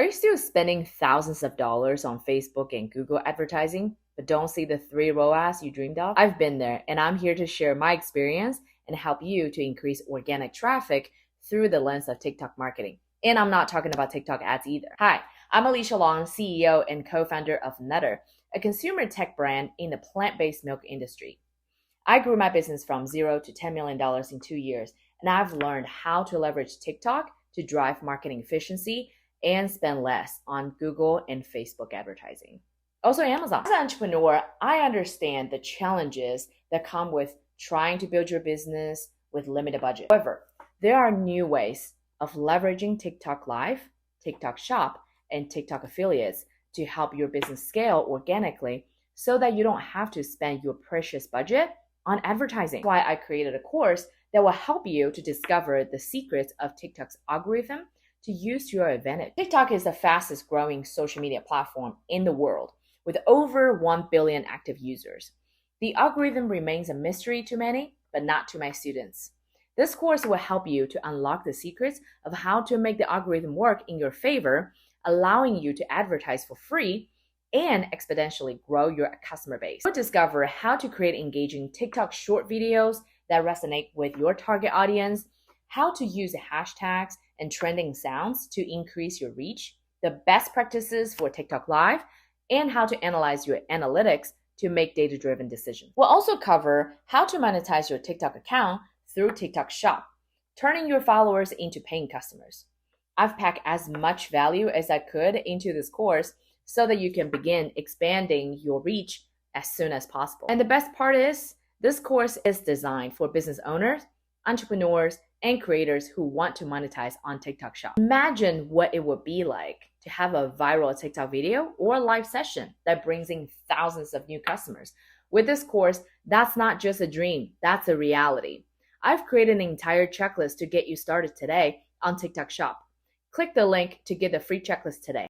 you still spending thousands of dollars on Facebook and Google advertising, but don't see the 3 ROAS you dreamed of? I've been there, and I'm here to share my experience and help you to increase organic traffic through the lens of TikTok marketing. And I'm not talking about TikTok ads either. Hi, I'm Alicia Long, CEO and co-founder of Nutter, a consumer tech brand in the plant-based milk industry. I grew my business from $0 to $10 million in 2 years, and I've learned how to leverage TikTok to drive marketing efficiency and spend less on Google and Facebook advertising. Also Amazon. As an entrepreneur, I understand the challenges that come with trying to build your business with limited budget. However, there are new ways of leveraging TikTok Live, TikTok Shop, and TikTok affiliates to help your business scale organically so that you don't have to spend your precious budget on advertising. That's why I created a course that will help you to discover the secrets of TikTok's algorithm to use to your advantage. TikTok is the fastest growing social media platform in the world with over 1 billion active users. The algorithm remains a mystery to many, but not to my students. This course will help you to unlock the secrets of how to make the algorithm work in your favor, allowing you to advertise for free and exponentially grow your customer base. You'll discover how to create engaging TikTok short videos that resonate with your target audience, how to use hashtags and trending sounds to increase your reach, the best practices for TikTok Live, and how to analyze your analytics to make data-driven decisions. We'll also cover how to monetize your TikTok account through TikTok Shop, turning your followers into paying customers. I've packed as much value as I could into this course so that you can begin expanding your reach as soon as possible. And the best part is, this course is designed for business owners, entrepreneurs, and creators who want to monetize on TikTok Shop. Imagine what it would be like to have a viral TikTok video or live session that brings in thousands of new customers. With this course, that's not just a dream, that's a reality. I've created an entire checklist to get you started today on TikTok Shop. Click the link to get the free checklist today.